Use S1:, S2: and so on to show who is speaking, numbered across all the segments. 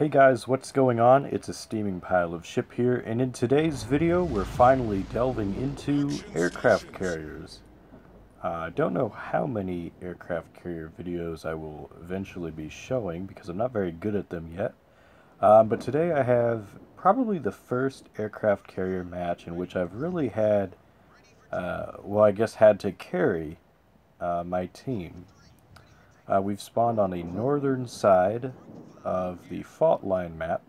S1: Hey guys, what's going on? It's a steaming pile of ship here, and in today's video we're finally delving into aircraft carriers. I don't know how many aircraft carrier videos I will eventually be showing because I'm not very good at them yet. But today I have probably the first aircraft carrier match in which I've really had, I guess had to carry my team. We've spawned on the northern side of the fault line map.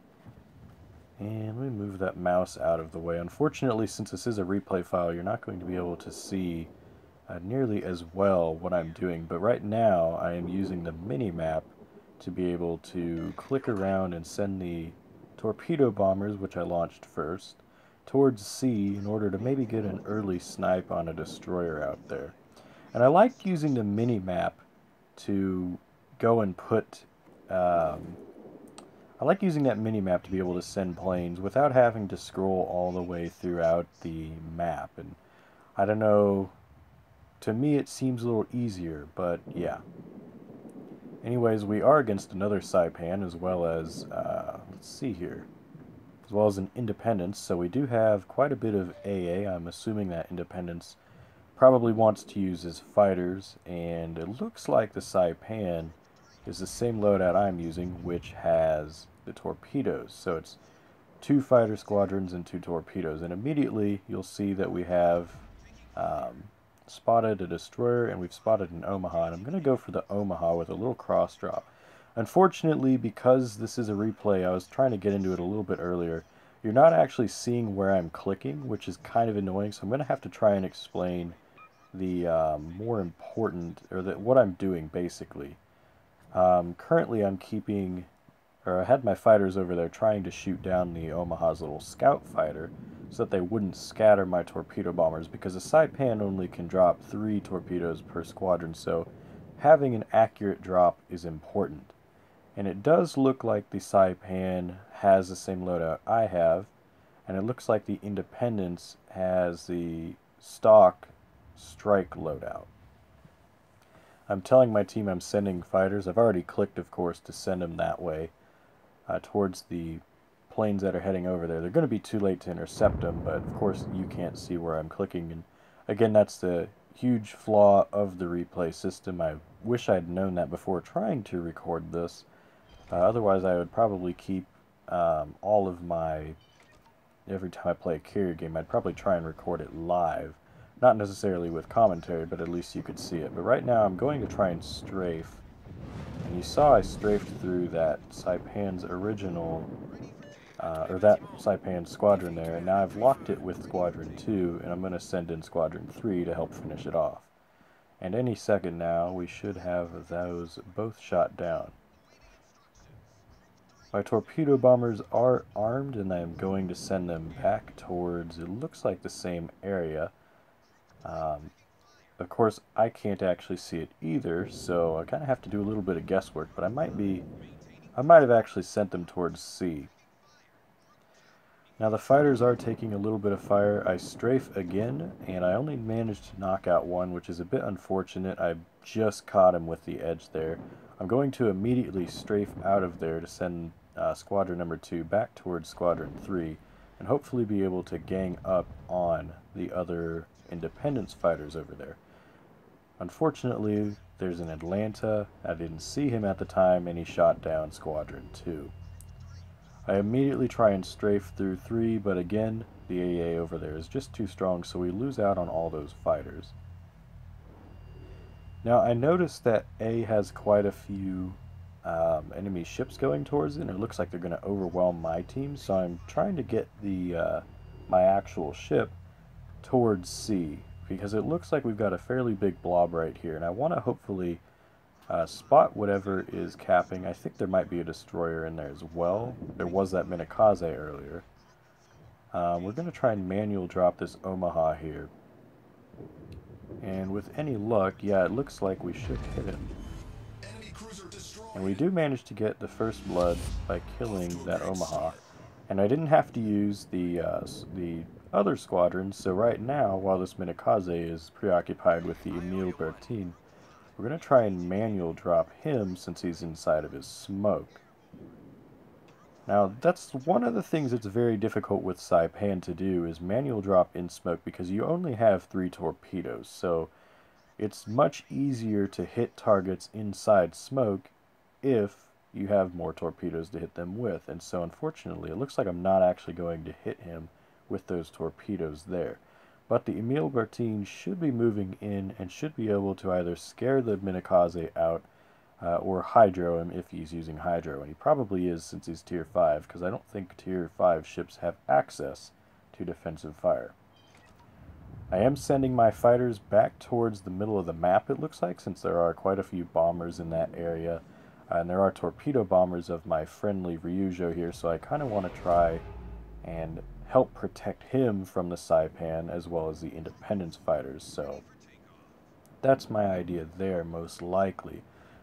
S1: And let me move that mouse out of the way. Unfortunately, since this is a replay file, you're not going to be able to see nearly as well what I'm doing. But right now, I am using the mini-map to be able to click around and send the torpedo bombers, which I launched first, towards C in order to maybe get an early snipe on a destroyer out there. And I like using the mini-map to go and put... I like using that mini-map to be able to send planes without having to scroll all the way throughout the map. And I don't know, to me it seems a little easier, but yeah. Anyways, we are against another Saipan as well as, let's see here, as well as an Independence, so we do have quite a bit of AA. I'm assuming that Independence probably wants to use his fighters, and it looks like the Saipan is the same loadout I'm using, which has the torpedoes. So it's 2 fighter squadrons and 2 torpedoes. And immediately you'll see that we have spotted a destroyer and we've spotted an Omaha. And I'm going to go for the Omaha with a little cross drop. Unfortunately, because this is a replay, I was trying to get into it a little bit earlier. You're not actually seeing where I'm clicking, which is kind of annoying. So I'm going to have to try and explain the more important, or what I'm doing basically. Currently I'm keeping, or I had my fighters over there trying to shoot down the Omaha's little scout fighter so that they wouldn't scatter my torpedo bombers, because a Saipan only can drop 3 torpedoes per squadron, so having an accurate drop is important. And it does look like the Saipan has the same loadout I have, and it looks like the Independence has the stock strike loadout. I'm telling my team I'm sending fighters. I've already clicked, of course, to send them that way towards the planes that are heading over there. They're going to be too late to intercept them, but of course you can't see where I'm clicking. And again, that's the huge flaw of the replay system. I wish I'd known that before trying to record this. Otherwise, I would probably keep all of my... Every time I play a carrier game, I'd probably try and record it live. Not necessarily with commentary, but at least you could see it. But right now I'm going to try and strafe. And you saw I strafed through that Saipan's original, or that Saipan squadron there, and now I've locked it with Squadron 2, and I'm going to send in Squadron 3 to help finish it off. And any second now, we should have those both shot down. My torpedo bombers are armed, and I'm going to send them back towards, it looks like the same area. Of course, I can't actually see it either, so I kind of have to do a little bit of guesswork, but I might have actually sent them towards C. Now the fighters are taking a little bit of fire. I strafe again, and I only managed to knock out one, which is a bit unfortunate. I just caught him with the edge there. I'm going to immediately strafe out of there to send Squadron number 2 back towards Squadron 3, and hopefully be able to gang up on the other Independence fighters over there. Unfortunately, there's an Atlanta. I didn't see him at the time, and he shot down Squadron 2. I immediately try and strafe through 3, but again, the AA over there is just too strong, so we lose out on all those fighters. Now, I noticed that A has quite a few enemy ships going towards it, and it looks like they're going to overwhelm my team, so I'm trying to get the my actual ship towards C, because it looks like we've got a fairly big blob right here, and I want to hopefully spot whatever is capping. I think there might be a destroyer in there as well. There was that Minakaze earlier. We're going to try and manual drop this Omaha here, and with any luck, yeah, it looks like we should hit him. And we do manage to get the first blood by killing that Omaha, and I didn't have to use the other squadrons, so right now, while this Minakaze is preoccupied with the Emile Bertin, we're going to try and manual drop him since he's inside of his smoke. Now, that's one of the things that's very difficult with Saipan to do is manual drop in smoke because you only have 3 torpedoes, so it's much easier to hit targets inside smoke if you have more torpedoes to hit them with. And so unfortunately, it looks like I'm not actually going to hit him with those torpedoes there. But the Emil Bertin should be moving in and should be able to either scare the Minakaze out or hydro him if he's using hydro. And he probably is since he's tier 5, because I don't think tier 5 ships have access to defensive fire. I am sending my fighters back towards the middle of the map, it looks like, since there are quite a few bombers in that area. And there are torpedo bombers of my friendly Ryujo here, so I kind of want to try and help protect him from the Saipan as well as the Independence fighters. So that's my idea there, most likely.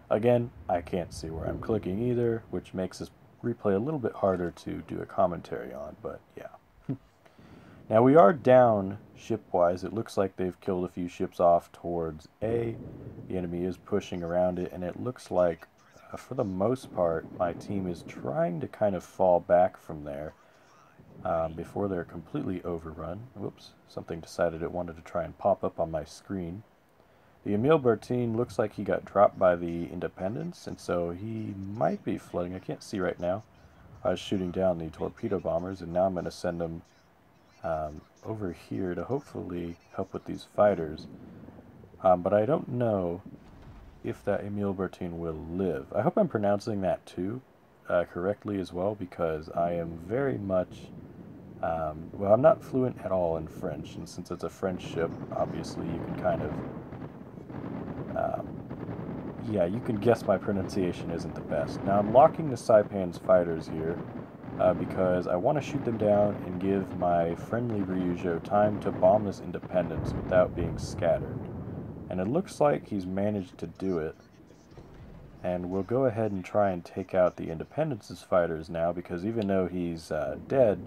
S1: Again, I can't see where I'm clicking either, which makes this replay a little bit harder to do a commentary on, but yeah. Now we are down ship-wise. It looks like they've killed a few ships off towards A. The enemy is pushing around it, and it looks like, for the most part, my team is trying to kind of fall back from there before they're completely overrun. Whoops, something decided it wanted to try and pop up on my screen. The Emil Bertin looks like he got dropped by the Independence, and so he might be flooding. I can't see right now. I was shooting down the torpedo bombers, and now I'm going to send them over here to hopefully help with these fighters. But I don't know if that Emil Bertin will live. I hope I'm pronouncing that too correctly as well, because I am very much... well, I'm not fluent at all in French, and since it's a French ship, obviously you can kind of... yeah, you can guess my pronunciation isn't the best. Now I'm locking the Saipan's fighters here because I want to shoot them down and give my friendly Ryujo time to bomb this Independence without being scattered. And it looks like he's managed to do it. And we'll go ahead and try and take out the Independence's fighters now, because even though he's dead,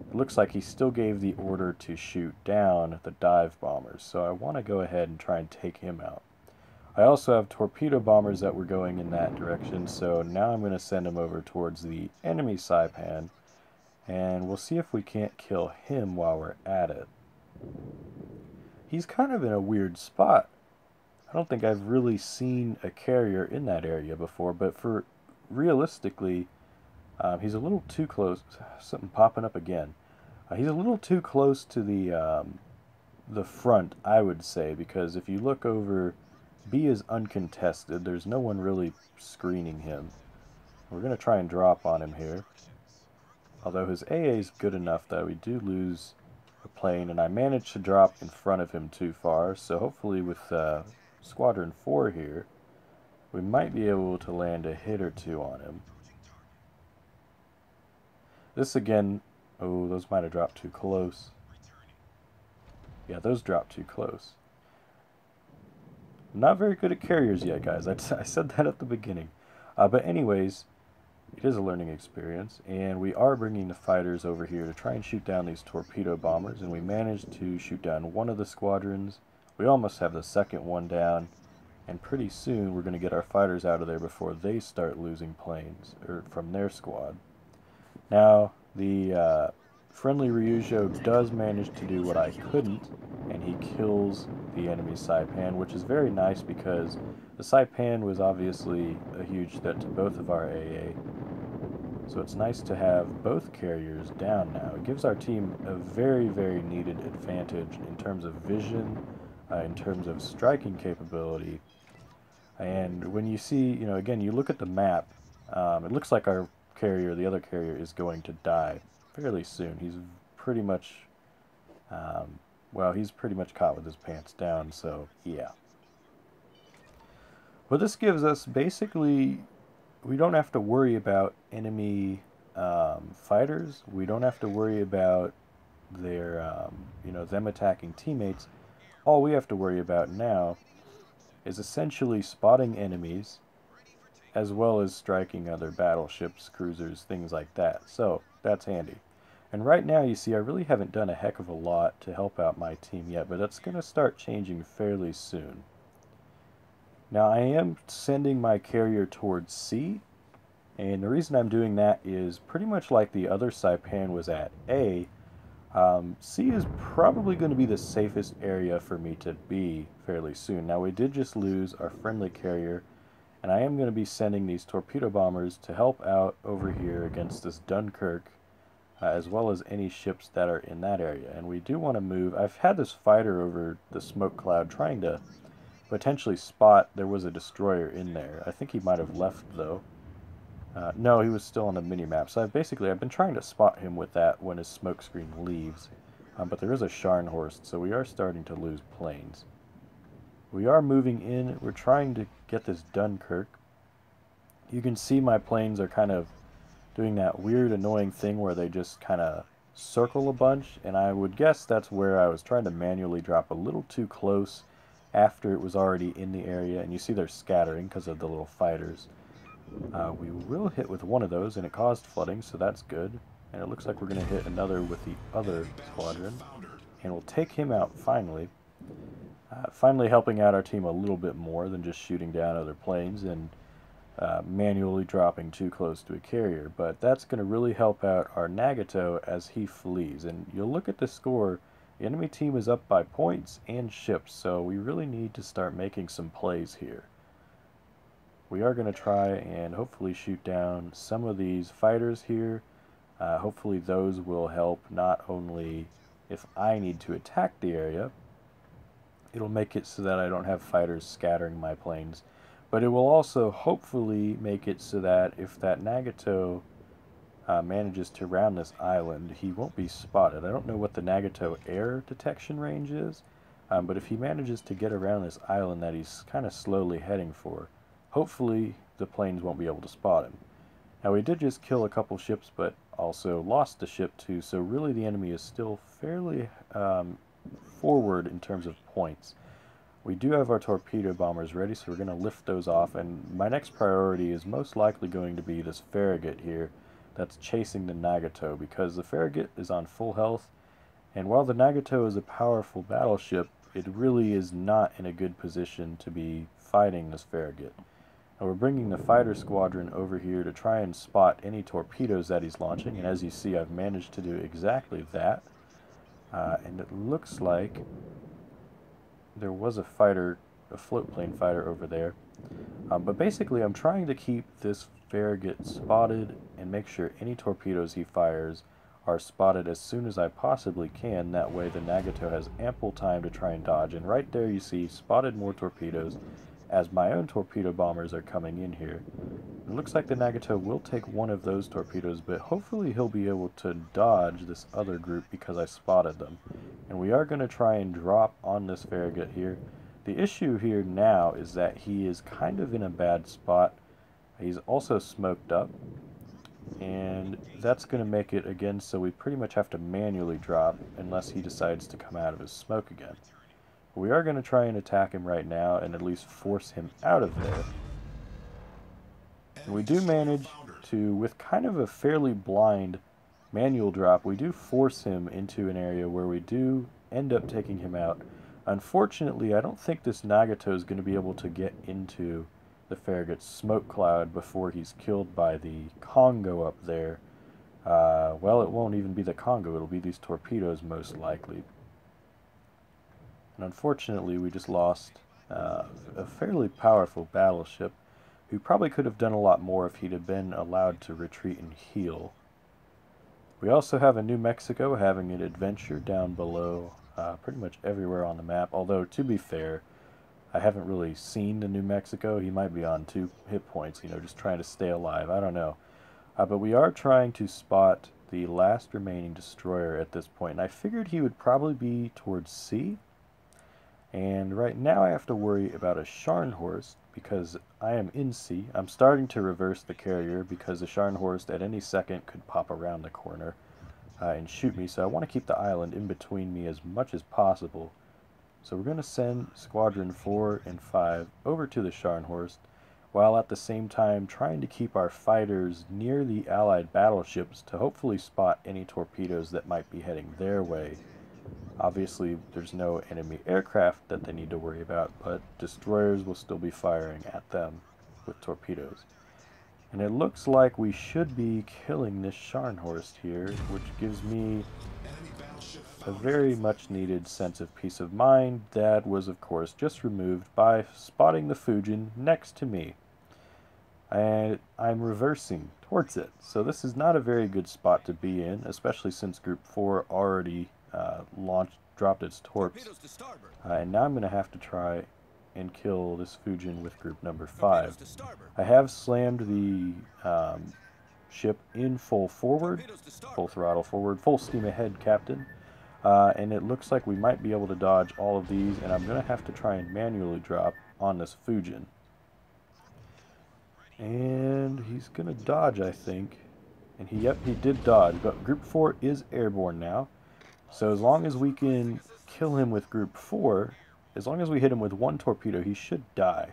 S1: it looks like he still gave the order to shoot down the dive bombers. So I want to go ahead and try and take him out. I also have torpedo bombers that were going in that direction, so now I'm going to send them over towards the enemy Saipan, and we'll see if we can't kill him while we're at it. He's kind of in a weird spot. I don't think I've really seen a carrier in that area before, but for realistically, he's a little too close. Something popping up again. He's a little too close to the front, I would say, because if you look over... B is uncontested. There's no one really screening him. We're going to try and drop on him here. Although his AA is good enough that we do lose a plane, and I managed to drop in front of him too far, so hopefully with Squadron 4 here, we might be able to land a hit or two on him. This again, oh, those might have dropped too close. Yeah, those dropped too close. I'm not very good at carriers yet, guys. I said that at the beginning. But anyways, it is a learning experience, and we are bringing the fighters over here to try and shoot down these torpedo bombers, and we managed to shoot down one of the squadrons. We almost have the second one down, and pretty soon we're going to get our fighters out of there before they start losing planes from their squad. Now, the friendly Ryujo does manage to do what I couldn't, and he kills the enemy Saipan, which is very nice because the Saipan was obviously a huge threat to both of our AA. So it's nice to have both carriers down now. It gives our team a very, very needed advantage in terms of vision, in terms of striking capability. And when you see, you know, again, you look at the map, it looks like our carrier, the other carrier, is going to die fairly soon. He's pretty much... well, he's pretty much caught with his pants down, so yeah. What this gives us, basically, we don't have to worry about enemy fighters. We don't have to worry about their, you know, them attacking teammates. All we have to worry about now is essentially spotting enemies, as well as striking other battleships, cruisers, things like that. So that's handy. And right now, you see, I really haven't done a heck of a lot to help out my team yet, but that's going to start changing fairly soon. Now, I am sending my carrier towards C, And the reason I'm doing that is pretty much like the other Saipan was at A. C is probably going to be the safest area for me to be fairly soon. Now, we did just lose our friendly carrier, and I am going to be sending these torpedo bombers to help out over here against this Dunkirk, as well as any ships that are in that area. And we do want to move. I've had this fighter over the smoke cloud trying to potentially spot there was a destroyer in there. I think he might have left, though. No, he was still on the mini-map. So I've been trying to spot him with that when his smoke screen leaves. But there is a Scharnhorst, so we are starting to lose planes. We are moving in. We're trying to get this Dunkirk. You can see my planes are kind of doing that weird, annoying thing where they just kind of circle a bunch. And I would guess that's where I was trying to manually drop a little too close after it was already in the area. And you see they're scattering because of the little fighters. We will hit with one of those, and it caused flooding, so that's good. And it looks like we're going to hit another with the other squadron. And we'll take him out, finally. Finally helping out our team a little bit more than just shooting down other planes and manually dropping too close to a carrier. But that's going to really help out our Nagato as he flees. And you'll look at the score, the enemy team is up by points and ships, so we really need to start making some plays here. We are going to try and hopefully shoot down some of these fighters here. Hopefully those will help not only if I need to attack the area, it'll make it so that I don't have fighters scattering my planes, but it will also hopefully make it so that if that Nagato manages to round this island, he won't be spotted. I don't know what the Nagato air detection range is, but if he manages to get around this island that he's kind of slowly heading for, hopefully the planes won't be able to spot him. Now, we did just kill a couple ships, but also lost a ship too, so really the enemy is still fairly forward in terms of points. We do have our torpedo bombers ready, so we're going to lift those off, and my next priority is most likely going to be this Farragut here that's chasing the Nagato, because the Farragut is on full health, and while the Nagato is a powerful battleship, it really is not in a good position to be fighting this Farragut. Now we're bringing the fighter squadron over here to try and spot any torpedoes that he's launching, and as you see, I've managed to do exactly that. And it looks like there was a fighter, a float plane fighter over there. But basically, I'm trying to keep this Farragut spotted and make sure any torpedoes he fires are spotted as soon as I possibly can. That way the Nagato has ample time to try and dodge. And right there you see spotted more torpedoes as my own torpedo bombers are coming in here. It looks like the Nagato will take one of those torpedoes, but hopefully he'll be able to dodge this other group because I spotted them. And we are going to try and drop on this Farragut here. The issue here now is that he is kind of in a bad spot. He's also smoked up, and that's going to make it again so we pretty much have to manually drop unless he decides to come out of his smoke again. We are going to try and attack him right now and at least force him out of there. And we do manage to, with kind of a fairly blind manual drop, we do force him into an area where we do end up taking him out. Unfortunately, I don't think this Nagato is going to be able to get into the Farragut's smoke cloud before he's killed by the Congo up there. Well, it won't even be the Congo, it'll be these torpedoes most likely. And unfortunately, we just lost a fairly powerful battleship who probably could have done a lot more if he'd have been allowed to retreat and heal. We also have a New Mexico having an adventure down below pretty much everywhere on the map, although to be fair, I haven't really seen the New Mexico. He might be on 2 hit points, you know, just trying to stay alive. I don't know. But we are trying to spot the last remaining destroyer at this point, and I figured he would probably be towards C. And right now I have to worry about a Scharnhorst because I am in C. I'm starting to reverse the carrier because the Scharnhorst at any second could pop around the corner and shoot me, so I want to keep the island in between me as much as possible. So we're going to send Squadron 4 and 5 over to the Scharnhorst, while at the same time trying to keep our fighters near the Allied battleships to hopefully spot any torpedoes that might be heading their way. Obviously, there's no enemy aircraft that they need to worry about, but destroyers will still be firing at them with torpedoes. And it looks like we should be killing this Scharnhorst here, which gives me a very much needed sense of peace of mind that was of course just removed by spotting the Fujin next to me. And I'm reversing towards it. So this is not a very good spot to be in, especially since Group 4 already dropped its torps. And now I'm going to have to try and kill this Fujin with Group number 5. I have slammed the ship in full forward, full throttle forward, full steam ahead, Captain. And it looks like we might be able to dodge all of these, and I'm going to have to try and manually drop on this Fujin. And he's going to dodge, I think. And he did dodge, but Group 4 is airborne now. So as long as we can kill him with Group 4, as long as we hit him with one torpedo, he should die.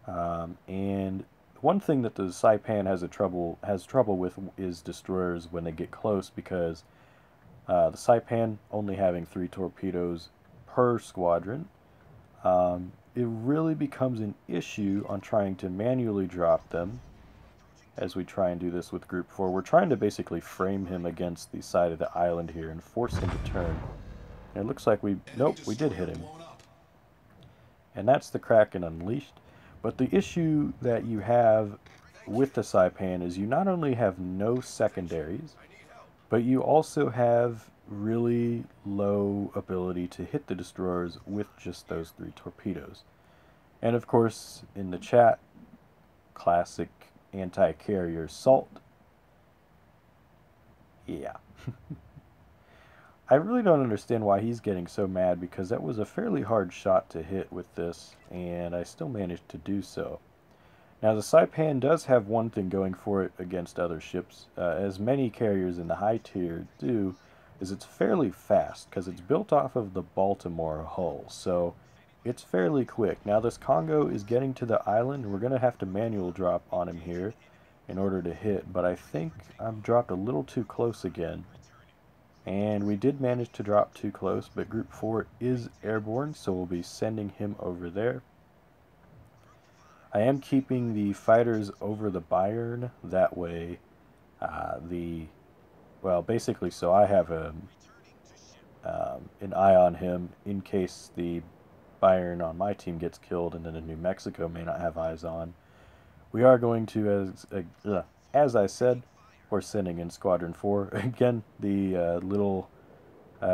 S1: And one thing that the Saipan has trouble with is destroyers when they get close, because the Saipan only having 3 torpedoes per squadron, it really becomes an issue on trying to manually drop them as we try and do this with Group 4. We're trying to basically frame him against the side of the island here and force him to turn. And it looks like nope, we did hit him. And that's the Kraken Unleashed. But the issue that you have with the Saipan is you not only have no secondaries, but you also have really low ability to hit the destroyers with just those 3 torpedoes. And of course, in the chat, classic anti-carrier Salt. Yeah. I really don't understand why he's getting so mad, because that was a fairly hard shot to hit with this, and I still managed to do so. Now the Saipan does have one thing going for it against other ships, as many carriers in the high tier do, is it's fairly fast, because it's built off of the Baltimore hull, so it's fairly quick. Now this Congo is getting to the island. We're going to have to manual drop on him here in order to hit, but I think I've dropped a little too close again. And we did manage to drop too close, but Group 4 is airborne, so we'll be sending him over there. I am keeping the fighters over the Bayern, that way well, basically, so I have an eye on him in case the Bayern on my team gets killed and then the New Mexico may not have eyes on. We are going to, as I said, we're sending in Squadron 4. Again, the little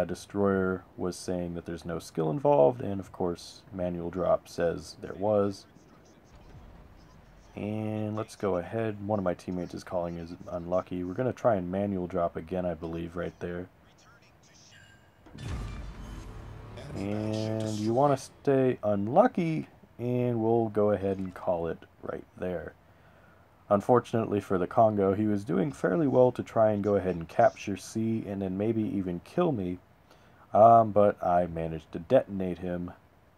S1: destroyer was saying that there's no skill involved, and of course, manual drop says there was. And let's go ahead. One of my teammates is calling is unlucky. We're going to try and manual drop again, I believe, right there. And you want to stay unlucky, and we'll go ahead and call it right there. Unfortunately for the Congo, he was doing fairly well to try and go ahead and capture C and then maybe even kill me, but I managed to detonate him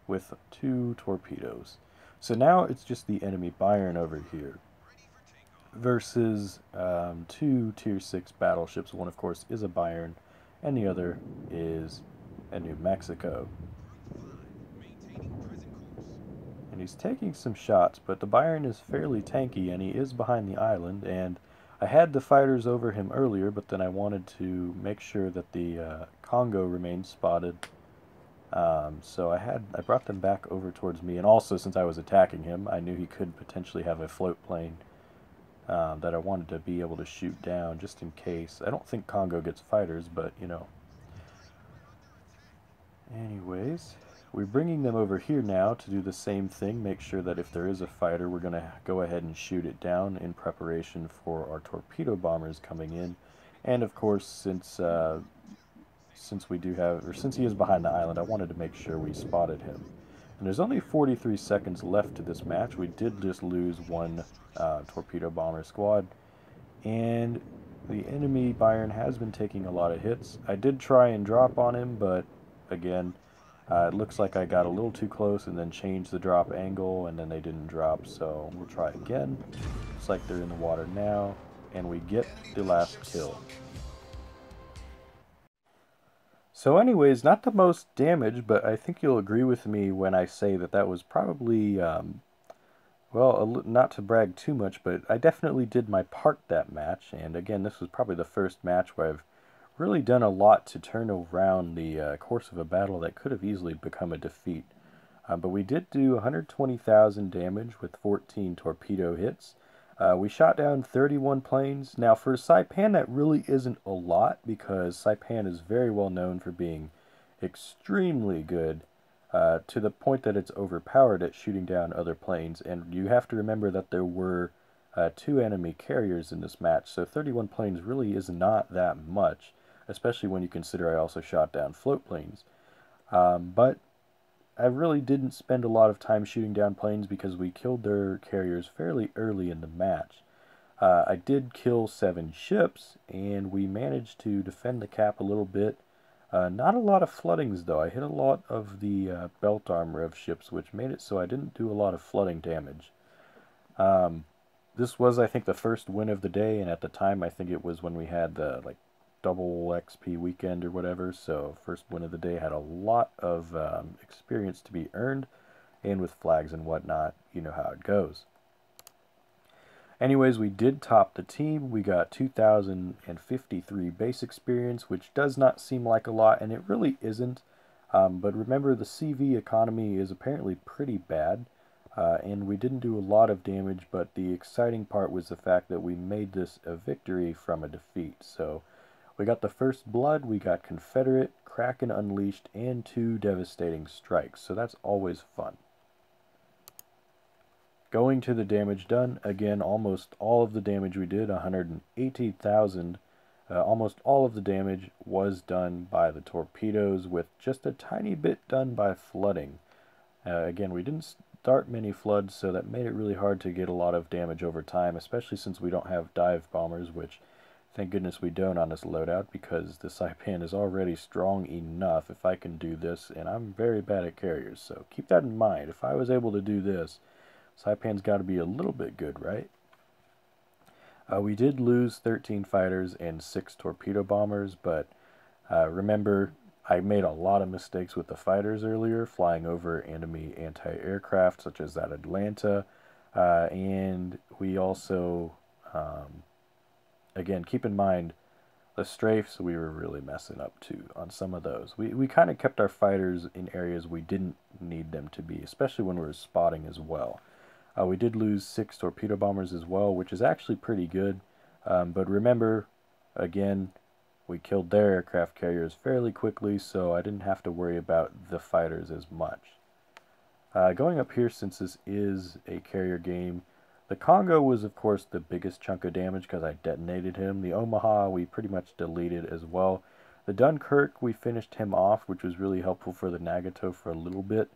S1: with 2 torpedoes. So now it's just the enemy Bayern over here versus 2 Tier 6 battleships. One, of course, is a Bayern, and the other is a New Mexico. And he's taking some shots, but the Bayern is fairly tanky, and he is behind the island, and I had the fighters over him earlier, but then I wanted to make sure that the Congo remained spotted. So I brought them back over towards me, and also since I was attacking him, I knew he could potentially have a float plane that I wanted to be able to shoot down just in case. I don't think Congo gets fighters, but you know. Anyways, we're bringing them over here now to do the same thing, make sure that if there is a fighter, we're going to go ahead and shoot it down in preparation for our torpedo bombers coming in. And of course, since he is behind the island, I wanted to make sure we spotted him. And there's only 43 seconds left to this match. We did just lose 1 torpedo bomber squad, and the enemy Bayern has been taking a lot of hits. I did try and drop on him, but again, it looks like I got a little too close and then changed the drop angle, and then they didn't drop, so we'll try again. Looks like they're in the water now, and we get the last kill. So anyways, not the most damage, but I think you'll agree with me when I say that that was probably Well, not to brag too much, but I definitely did my part that match, and again, this was probably the first match where I've really done a lot to turn around the course of a battle that could have easily become a defeat. But we did do 120,000 damage with 14 torpedo hits. We shot down 31 planes. Now, for Saipan, that really isn't a lot because Saipan is very well known for being extremely good to the point that it's overpowered at shooting down other planes. And you have to remember that there were two enemy carriers in this match, so 31 planes really is not that much, especially when you consider I also shot down float planes. But I really didn't spend a lot of time shooting down planes because we killed their carriers fairly early in the match. I did kill 7 ships, and we managed to defend the cap a little bit. Not a lot of floodings, though. I hit a lot of the belt armor of ships, which made it so I didn't do a lot of flooding damage. This was, I think, the first win of the day, and at the time, I think it was when we had the, like, double XP weekend or whatever, so first win of the day had a lot of experience to be earned, and with flags and whatnot, you know how it goes. Anyways, we did top the team. We got 2,053 base experience, which does not seem like a lot, and it really isn't. But remember, the CV economy is apparently pretty bad, and we didn't do a lot of damage, but the exciting part was the fact that we made this a victory from a defeat. So we got the first blood, we got Confederate, Kraken Unleashed, and 2 devastating strikes, so that's always fun. Going to the damage done, again, almost all of the damage we did, 118,000, almost all of the damage was done by the torpedoes, with just a tiny bit done by flooding. Again, we didn't start many floods, so that made it really hard to get a lot of damage over time, especially since we don't have dive bombers, which thank goodness we don't on this loadout, because the Saipan is already strong enough if I can do this, and I'm very bad at carriers, so keep that in mind. If I was able to do this, Saipan's got to be a little bit good, right? We did lose 13 fighters and 6 torpedo bombers, but remember, I made a lot of mistakes with the fighters earlier, flying over enemy anti-aircraft, such as that Atlanta, and we also, again, keep in mind, the strafes, we were really messing up too on some of those. We kind of kept our fighters in areas we didn't need them to be, especially when we were spotting as well. We did lose 6 torpedo bombers as well, which is actually pretty good. But remember, again, we killed their aircraft carriers fairly quickly, so I didn't have to worry about the fighters as much. Going up here, since this is a carrier game, the Congo was, of course, the biggest chunk of damage because I detonated him. The Omaha, we pretty much deleted as well. The Dunkirk, we finished him off, which was really helpful for the Nagato for a little bit.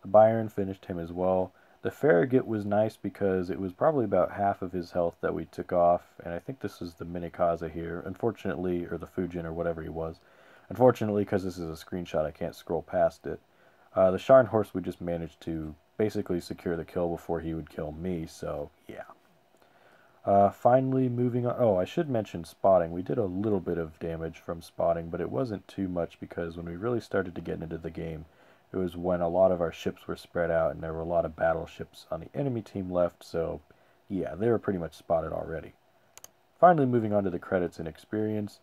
S1: The Byron finished him as well. The Farragut was nice because it was probably about half of his health that we took off, and I think this is the Minikaza here, unfortunately, or the Fujin or whatever he was. Unfortunately, because this is a screenshot, I can't scroll past it. The Scharnhorst, we just managed to basically secure the kill before he would kill me, so yeah. Finally, moving on. Oh, I should mention spotting. We did a little bit of damage from spotting, but it wasn't too much because when we really started to get into the game, it was when a lot of our ships were spread out and there were a lot of battleships on the enemy team left, so yeah, they were pretty much spotted already. Finally, moving on to the credits and experience.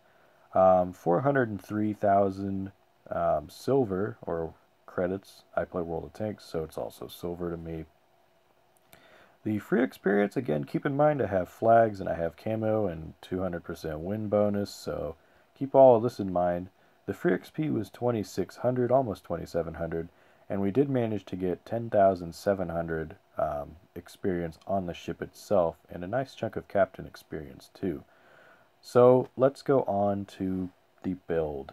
S1: 403,000 silver, or credits. I play World of Tanks, so it's also silver to me. The free experience, again, keep in mind I have flags and I have camo and 200% win bonus, so keep all of this in mind. The free XP was 2,600, almost 2,700, and we did manage to get 10,700 experience on the ship itself, and a nice chunk of captain experience too. So let's go on to the build.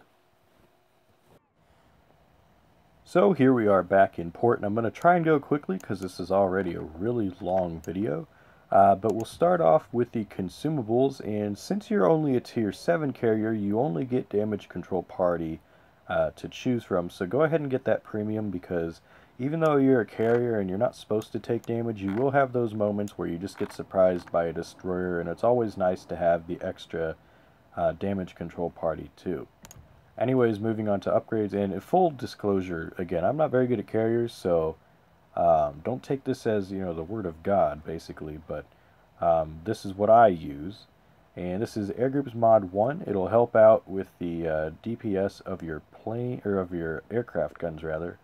S1: So here we are back in port, and I'm going to try and go quickly because this is already a really long video. But we'll start off with the consumables, and since you're only a tier 7 carrier, you only get damage control party to choose from. So go ahead and get that premium, because even though you're a carrier and you're not supposed to take damage, you will have those moments where you just get surprised by a destroyer, and it's always nice to have the extra damage control party too. Anyways, moving on to upgrades, and in full disclosure, again, I'm not very good at carriers, so Don't take this as, you know, the word of God, basically, but this is what I use. And this is Air Groups Mod 1. It'll help out with the DPS of your plane, or of your aircraft guns, rather.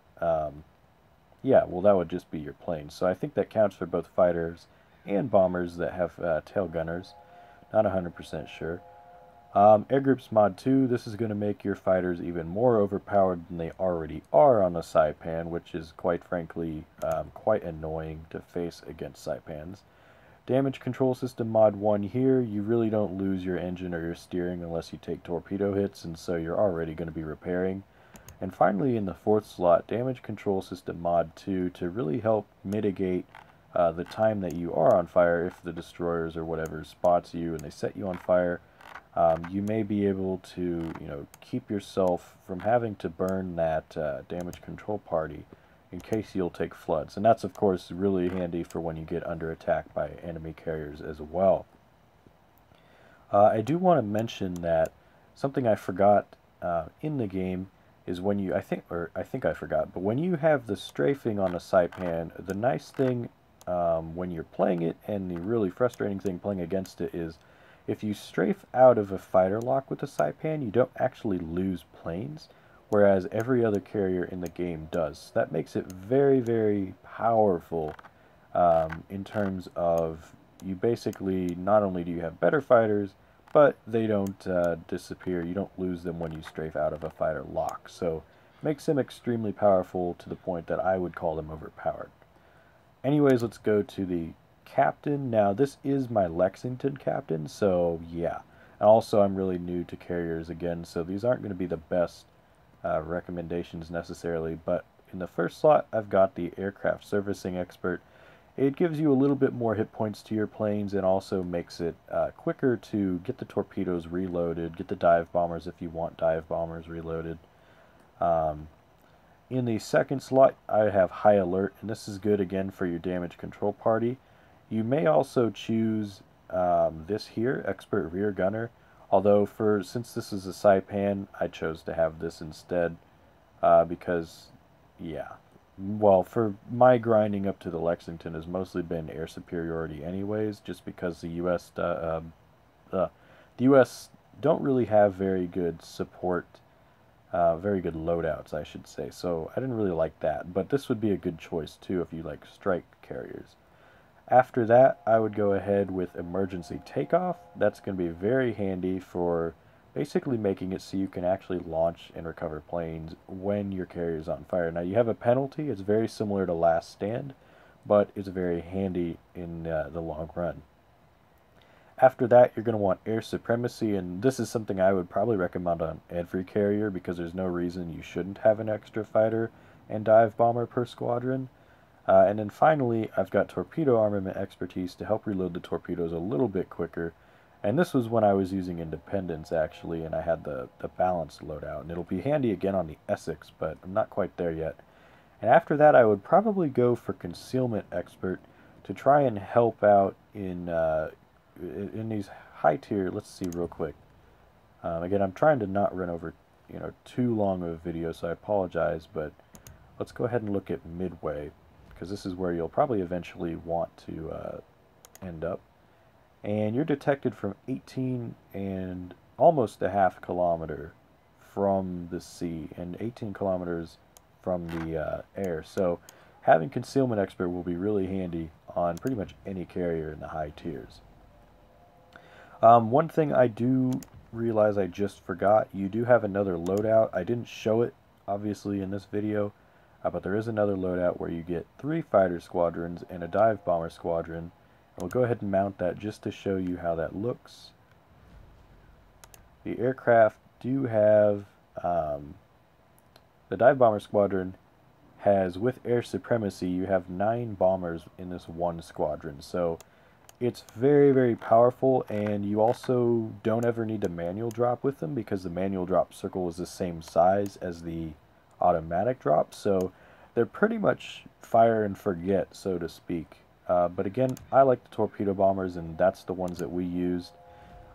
S1: Yeah, well, that would just be your planes. So I think that counts for both fighters and bombers that have tail gunners. Not 100% sure. Air Groups Mod 2, this is going to make your fighters even more overpowered than they already are on the Saipan, which is quite frankly quite annoying to face against Saipans. Damage Control System Mod 1 here, you really don't lose your engine or your steering unless you take torpedo hits, and so you're already going to be repairing. And finally, in the fourth slot, Damage Control System Mod 2 to really help mitigate the time that you are on fire. If the destroyers or whatever spots you and they set you on fire, you may be able to, you know, keep yourself from having to burn that damage control party in case you'll take floods. And that's, of course, really handy for when you get under attack by enemy carriers as well. I do want to mention that something I forgot in the game is when you, I think I forgot, but when you have the strafing on a Saipan, the nice thing when you're playing it, and the really frustrating thing playing against it, is if you strafe out of a fighter lock with a Saipan, you don't actually lose planes, whereas every other carrier in the game does. That makes it very, very powerful in terms of, you basically, not only do you have better fighters, but they don't disappear. You don't lose them when you strafe out of a fighter lock. So makes them extremely powerful to the point that I would call them overpowered. Anyways, let's go to the captain. Now, this is my Lexington captain, so yeah. And also, I'm really new to carriers again, so these aren't going to be the best recommendations necessarily. But in the first slot, I've got the aircraft servicing expert. It gives you a little bit more hit points to your planes and also makes it quicker to get the torpedoes reloaded, get the dive bombers if you want dive bombers reloaded. In the second slot, I have High Alert, and this is good again for your damage control party. You may also choose this here, Expert Rear Gunner, although since this is a Saipan, I chose to have this instead because, yeah. Well, for my grinding up to the Lexington has mostly been air superiority anyways, just because the U.S. don't really have very good support, very good loadouts, I should say, so I didn't really like that, but this would be a good choice too if you like strike carriers. After that, I would go ahead with emergency takeoff. That's going to be very handy for basically making it so you can actually launch and recover planes when your carrier is on fire. Now, you have a penalty. It's very similar to Last Stand, but it's very handy in the long run. After that, you're going to want air supremacy, and this is something I would probably recommend on every carrier because there's no reason you shouldn't have an extra fighter and dive bomber per squadron. And then finally, I've got torpedo armament expertise to help reload the torpedoes a little bit quicker. And this was when I was using Independence, actually, and I had the balanced loadout. And it'll be handy again on the Essex, but I'm not quite there yet. And after that, I would probably go for Concealment Expert to try and help out in these high tier. Let's see real quick. Again, I'm trying to not run over, you know, too long of a video, so I apologize. But let's go ahead and look at Midway, because this is where you'll probably eventually want to end up. And you're detected from 18 and almost a half kilometer from the sea and 18 kilometers from the air. So having Concealment Expert will be really handy on pretty much any carrier in the high tiers. One thing I do realize I just forgot, you do have another loadout. I didn't show it, obviously, in this video, but there is another loadout where you get 3 fighter squadrons and a dive bomber squadron. We'll go ahead and mount that just to show you how that looks. The aircraft do have, the dive bomber squadron has, with air supremacy, you have 9 bombers in this one squadron. So it's very, very powerful, and you also don't ever need to manual drop with them because the manual drop circle is the same size as the automatic drop. So they're pretty much fire and forget, so to speak. But again, I like the torpedo bombers, and that's the ones that we used.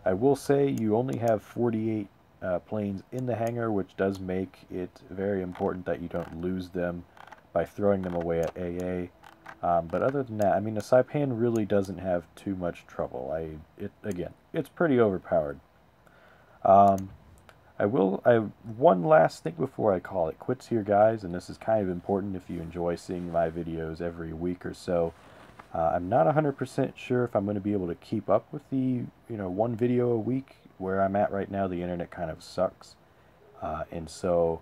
S1: I will say you only have 48 planes in the hangar, which does make it very important that you don't lose them by throwing them away at AA. But other than that, I mean, the Saipan really doesn't have too much trouble. Again, it's pretty overpowered. Um, one last thing before I call it quits here, guys, and this is kind of important if you enjoy seeing my videos every week or so. I'm not 100% sure if I'm going to be able to keep up with the, one video a week. Where I'm at right now, the internet kind of sucks. And so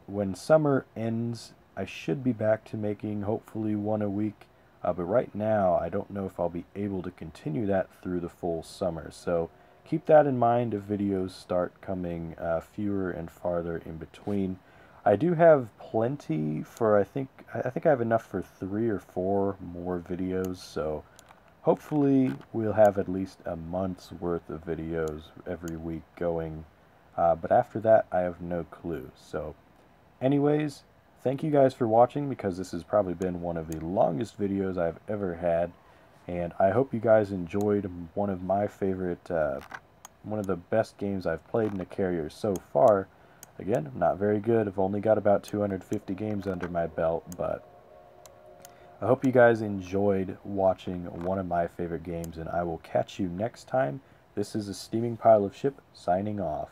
S1: when summer ends, I should be back to making hopefully one a week. But right now, I don't know if I'll be able to continue that through the full summer. So keep that in mind if videos start coming fewer and farther in between. I do have plenty for, I think I have enough for 3 or 4 more videos, so hopefully we'll have at least a month's worth of videos every week going, but after that I have no clue. So anyways, thank you guys for watching, because this has probably been one of the longest videos I've ever had, and I hope you guys enjoyed one of my favorite, one of the best games I've played in a carrier so far. Again, I'm not very good. I've only got about 250 games under my belt, but I hope you guys enjoyed watching one of my favorite games, and I will catch you next time. This is a Steaming Pile of Ship, signing off.